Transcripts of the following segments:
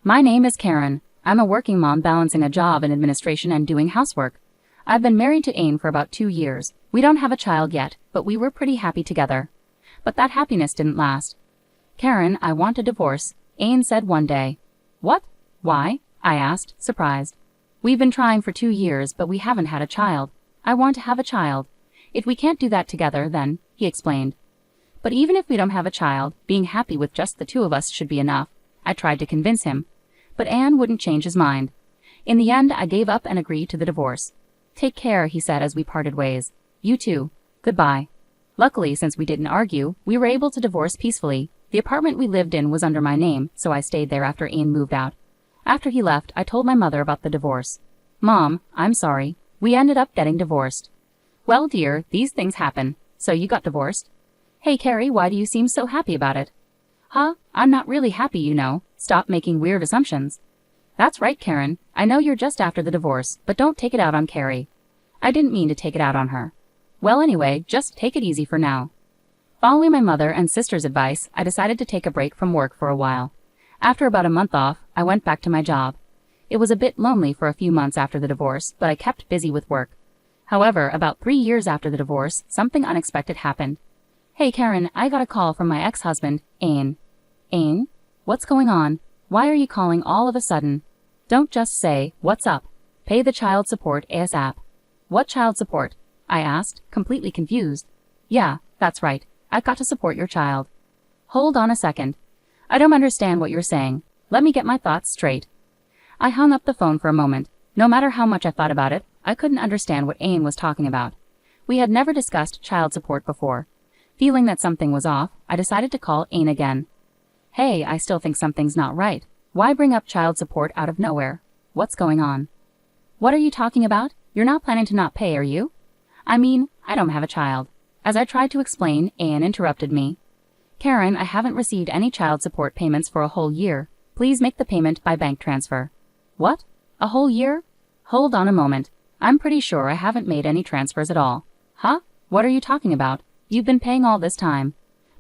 My name is Karen. I'm a working mom balancing a job in administration and doing housework. I've been married to Ain for about 2 years. We don't have a child yet, but we were pretty happy together. But that happiness didn't last. Karen, I want a divorce, Ain said one day. What? Why? I asked, surprised. We've been trying for 2 years, but we haven't had a child. I want to have a child. If we can't do that together, then, he explained. But even if we don't have a child, being happy with just the two of us should be enough. I tried to convince him. But Anne wouldn't change his mind. In the end, I gave up and agreed to the divorce. Take care, he said as we parted ways. You too. Goodbye. Luckily, since we didn't argue, we were able to divorce peacefully. The apartment we lived in was under my name, so I stayed there after Ain moved out. After he left, I told my mother about the divorce. Mom, I'm sorry. We ended up getting divorced. Well, dear, these things happen. So you got divorced? Hey, Carrie, why do you seem so happy about it? Huh? I'm not really happy, you know. Stop making weird assumptions. That's right, Karen. I know you're just after the divorce, but don't take it out on Carrie. I didn't mean to take it out on her. Well, anyway, just take it easy for now. Following my mother and sister's advice, I decided to take a break from work for a while. After about a month off, I went back to my job. It was a bit lonely for a few months after the divorce, but I kept busy with work. However, about 3 years after the divorce, something unexpected happened. Hey, Karen, I got a call from my ex-husband, Ain. Ain? What's going on? Why are you calling all of a sudden? Don't just say, what's up? Pay the child support ASAP. What child support? I asked, completely confused. Yeah, that's right. I've got to support your child. Hold on a second. I don't understand what you're saying. Let me get my thoughts straight. I hung up the phone for a moment. No matter how much I thought about it, I couldn't understand what Ain was talking about. We had never discussed child support before. Feeling that something was off, I decided to call Ain again. Hey, I still think something's not right. Why bring up child support out of nowhere? What's going on? What are you talking about? You're not planning to not pay, are you? I mean, I don't have a child. As I tried to explain, Ain interrupted me. Karen, I haven't received any child support payments for a whole year. Please make the payment by bank transfer. What? A whole year? Hold on a moment. I'm pretty sure I haven't made any transfers at all. Huh? What are you talking about? You've been paying all this time.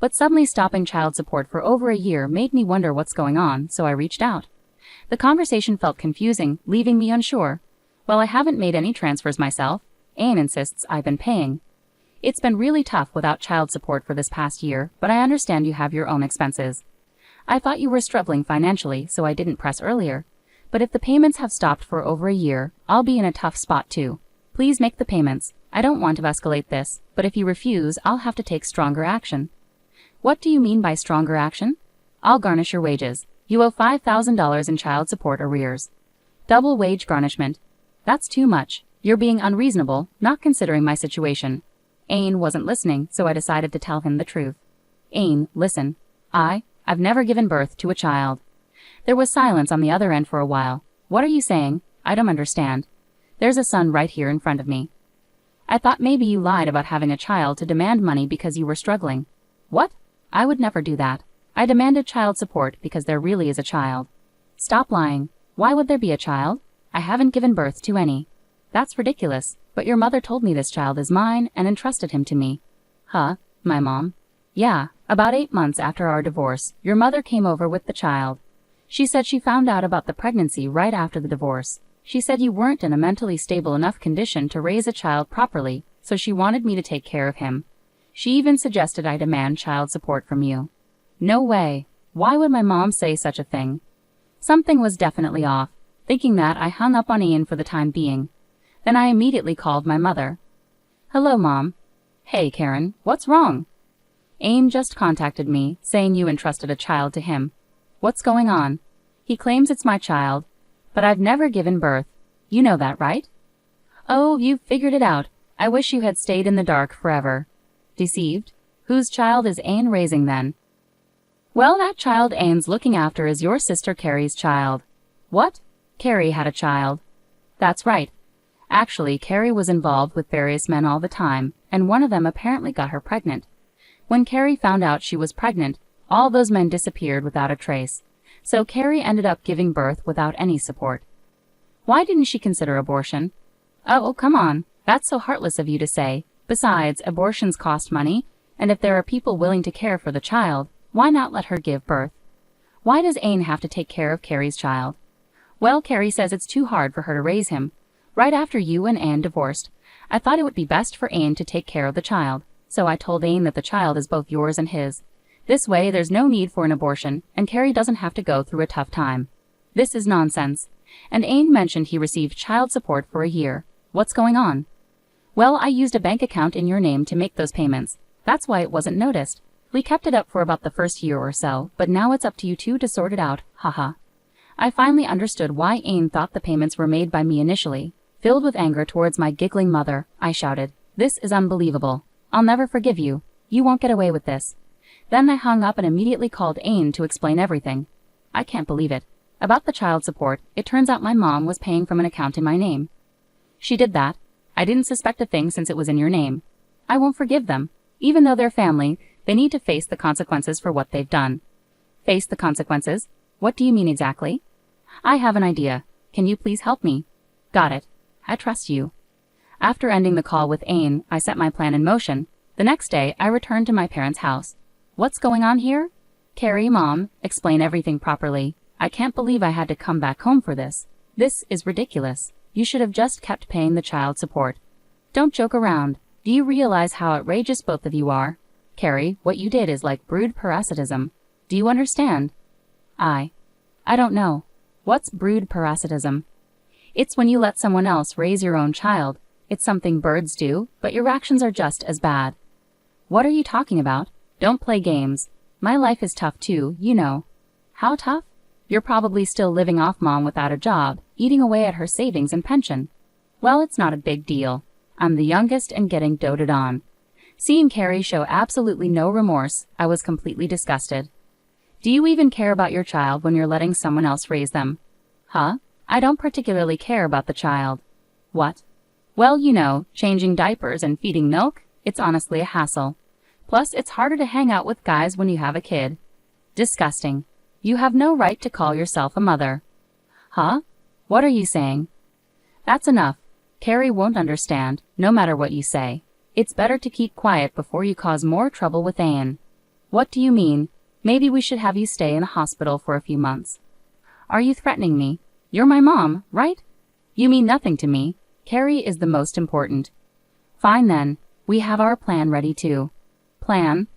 But suddenly stopping child support for over a year made me wonder what's going on, so I reached out. The conversation felt confusing, leaving me unsure. Well, I haven't made any transfers myself. Ain insists I've been paying. It's been really tough without child support for this past year, but I understand you have your own expenses. I thought you were struggling financially, so I didn't press earlier. But if the payments have stopped for over a year, I'll be in a tough spot too. Please make the payments. I don't want to escalate this, but if you refuse, I'll have to take stronger action. What do you mean by stronger action? I'll garnish your wages. You owe $5,000 in child support arrears. Double wage garnishment. That's too much. You're being unreasonable, not considering my situation. Ain wasn't listening, so I decided to tell him the truth. Ain, listen. I've never given birth to a child. There was silence on the other end for a while. What are you saying? I don't understand. There's a son right here in front of me. I thought maybe you lied about having a child to demand money because you were struggling. What? I would never do that. I demanded child support because there really is a child. Stop lying. Why would there be a child? I haven't given birth to any. That's ridiculous, but your mother told me this child is mine and entrusted him to me. Huh? My mom? Yeah, about 8 months after our divorce, your mother came over with the child. She said she found out about the pregnancy right after the divorce. She said you weren't in a mentally stable enough condition to raise a child properly, so she wanted me to take care of him. She even suggested I demand child support from you. No way. Why would my mom say such a thing? Something was definitely off. Thinking that, I hung up on Ian for the time being. Then I immediately called my mother. Hello, Mom. Hey, Karen, what's wrong? Ain just contacted me, saying you entrusted a child to him. What's going on? He claims it's my child, but I've never given birth. You know that, right? Oh, you've figured it out. I wish you had stayed in the dark forever. Deceived? Whose child is Ain raising then? Well, that child Ain's looking after is your sister Carrie's child. What? Carrie had a child. That's right. Actually, Carrie was involved with various men all the time, and one of them apparently got her pregnant. When Carrie found out she was pregnant, all those men disappeared without a trace, so Carrie ended up giving birth without any support. Why didn't she consider abortion? Oh, come on. That's so heartless of you to say. Besides, abortions cost money, and if there are people willing to care for the child, why not let her give birth? Why does Ain have to take care of Carrie's child? Well, Carrie says it's too hard for her to raise him. Right after you and Anne divorced, I thought it would be best for Ain to take care of the child, so I told Ain that the child is both yours and his. This way there's no need for an abortion, and Carrie doesn't have to go through a tough time. This is nonsense. And Ain mentioned he received child support for a year. What's going on? Well, I used a bank account in your name to make those payments. That's why it wasn't noticed. We kept it up for about the first year or so, but now it's up to you two to sort it out, haha. I finally understood why Ain thought the payments were made by me initially. Filled with anger towards my giggling mother, I shouted, "This is unbelievable. I'll never forgive you. You won't get away with this." Then I hung up and immediately called Ain to explain everything. I can't believe it. About the child support, it turns out my mom was paying from an account in my name. She did that. I didn't suspect a thing since it was in your name. I won't forgive them. Even though they're family, they need to face the consequences for what they've done. Face the consequences? What do you mean exactly? I have an idea. Can you please help me? Got it. I trust you. After ending the call with Ain, I set my plan in motion. The next day, I returned to my parents' house. What's going on here? Carrie, Mom, explain everything properly. I can't believe I had to come back home for this. This is ridiculous. You should have just kept paying the child support. Don't joke around. Do you realize how outrageous both of you are? Carrie, what you did is like brood parasitism. Do you understand? I don't know. What's brood parasitism? It's when you let someone else raise your own child. It's something birds do, but your actions are just as bad. What are you talking about? Don't play games. My life is tough too, you know. How tough? You're probably still living off Mom without a job, eating away at her savings and pension. Well, it's not a big deal. I'm the youngest and getting doted on. Seeing Carrie show absolutely no remorse, I was completely disgusted. Do you even care about your child when you're letting someone else raise them? Huh? I don't particularly care about the child. What? Well, you know, changing diapers and feeding milk, it's honestly a hassle. Plus, it's harder to hang out with guys when you have a kid. Disgusting. You have no right to call yourself a mother. Huh? What are you saying? That's enough. Carrie won't understand, no matter what you say. It's better to keep quiet before you cause more trouble with Anne. What do you mean? Maybe we should have you stay in a hospital for a few months. Are you threatening me? You're my mom, right? You mean nothing to me. Carrie is the most important. Fine then. We have our plan ready too. Plan?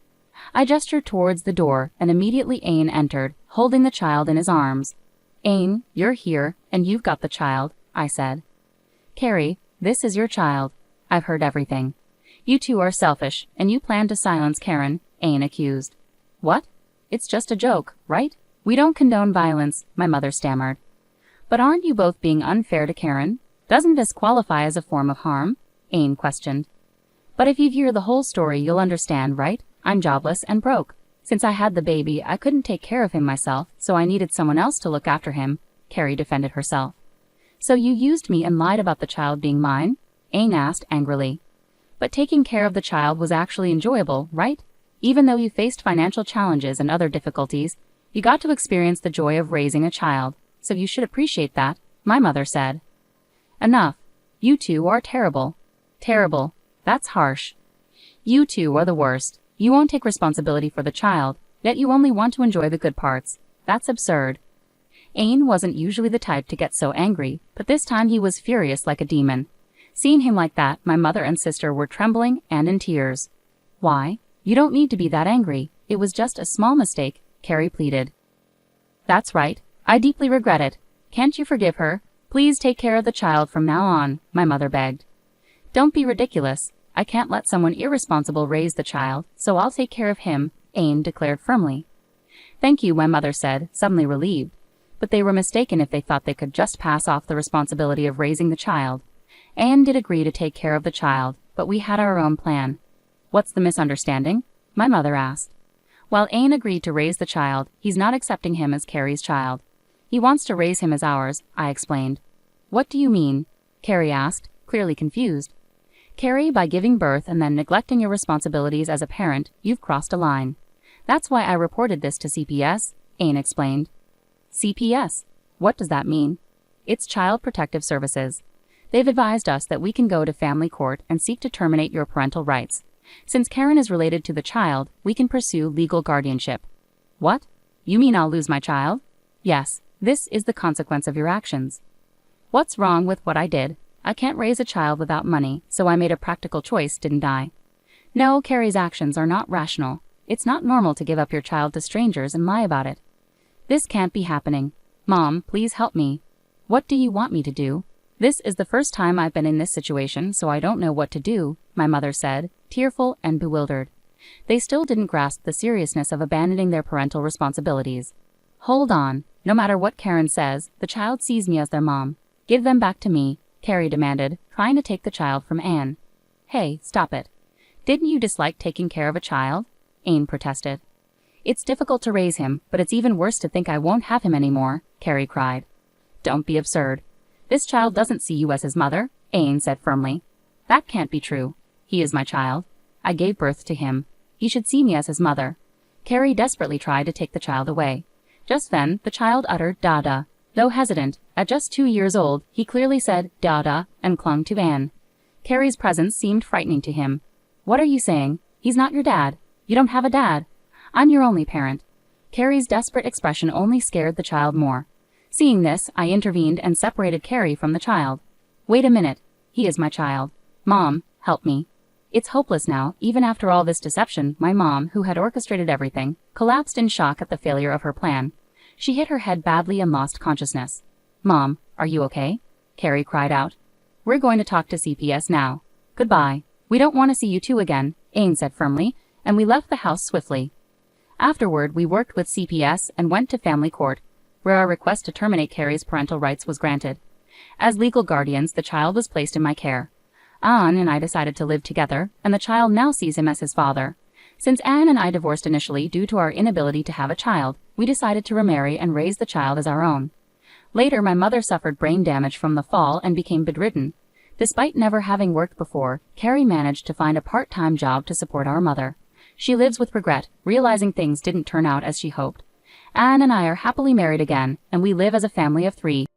I gestured towards the door, and immediately Ain entered, holding the child in his arms. Ain, you're here, and you've got the child, I said. Carrie, this is your child. I've heard everything. You two are selfish, and you plan to silence Karen, Ain accused. What? It's just a joke, right? We don't condone violence, my mother stammered. But aren't you both being unfair to Karen? Doesn't this qualify as a form of harm? Ain questioned. But if you hear the whole story, you'll understand, right? I'm jobless and broke. Since I had the baby, I couldn't take care of him myself, so I needed someone else to look after him, Carrie defended herself. So you used me and lied about the child being mine? Ain asked angrily. But taking care of the child was actually enjoyable, right? Even though you faced financial challenges and other difficulties, you got to experience the joy of raising a child, so you should appreciate that, my mother said. Enough. You two are terrible. Terrible. That's harsh. You two are the worst. You won't take responsibility for the child, yet you only want to enjoy the good parts. That's absurd. Ain wasn't usually the type to get so angry, but this time he was furious like a demon. Seeing him like that, my mother and sister were trembling and in tears. Why? You don't need to be that angry. It was just a small mistake, Carrie pleaded. That's right. I deeply regret it. Can't you forgive her? Please take care of the child from now on, my mother begged. Don't be ridiculous. I can't let someone irresponsible raise the child, so I'll take care of him, Ain declared firmly. Thank you, my mother said, suddenly relieved. But they were mistaken if they thought they could just pass off the responsibility of raising the child. Anne did agree to take care of the child, but we had our own plan. What's the misunderstanding? My mother asked. While Ain agreed to raise the child, he's not accepting him as Carrie's child. He wants to raise him as ours, I explained. What do you mean? Carrie asked, clearly confused. Carrie, by giving birth and then neglecting your responsibilities as a parent, you've crossed a line. That's why I reported this to CPS, Ain explained. CPS? What does that mean? It's Child Protective Services. They've advised us that we can go to family court and seek to terminate your parental rights. Since Karen is related to the child, we can pursue legal guardianship. What? You mean I'll lose my child? Yes, this is the consequence of your actions. What's wrong with what I did? I can't raise a child without money, so I made a practical choice, didn't I? No, Carrie's actions are not rational. It's not normal to give up your child to strangers and lie about it. This can't be happening. Mom, please help me. What do you want me to do? This is the first time I've been in this situation, so I don't know what to do, my mother said, tearful and bewildered. They still didn't grasp the seriousness of abandoning their parental responsibilities. Hold on. No matter what Karen says, the child sees me as their mom. Give them back to me, Carrie demanded, trying to take the child from Anne. Hey, stop it. Didn't you dislike taking care of a child? Anne protested. It's difficult to raise him, but it's even worse to think I won't have him anymore, Carrie cried. Don't be absurd. This child doesn't see you as his mother, Anne said firmly. That can't be true. He is my child. I gave birth to him. He should see me as his mother. Carrie desperately tried to take the child away. Just then, the child uttered "Dada." Though hesitant, at just 2 years old, he clearly said "Dada" and clung to Anne. Carrie's presence seemed frightening to him. What are you saying? He's not your dad. You don't have a dad. I'm your only parent. Carrie's desperate expression only scared the child more. Seeing this, I intervened and separated Carrie from the child. Wait a minute. He is my child. Mom, help me. It's hopeless now. Even after all this deception, my mom, who had orchestrated everything, collapsed in shock at the failure of her plan. She hit her head badly and lost consciousness. Mom, are you okay? Carrie cried out. We're going to talk to CPS now. Goodbye. We don't want to see you two again, Anne said firmly, and we left the house swiftly. Afterward, we worked with CPS and went to family court, where our request to terminate Carrie's parental rights was granted. As legal guardians, the child was placed in my care. Anne and I decided to live together, and the child now sees him as his father. Since Anne and I divorced initially due to our inability to have a child, we decided to remarry and raise the child as our own. Later, my mother suffered brain damage from the fall and became bedridden. Despite never having worked before, Carrie managed to find a part-time job to support our mother. She lives with regret, realizing things didn't turn out as she hoped. Anne and I are happily married again, and we live as a family of 3.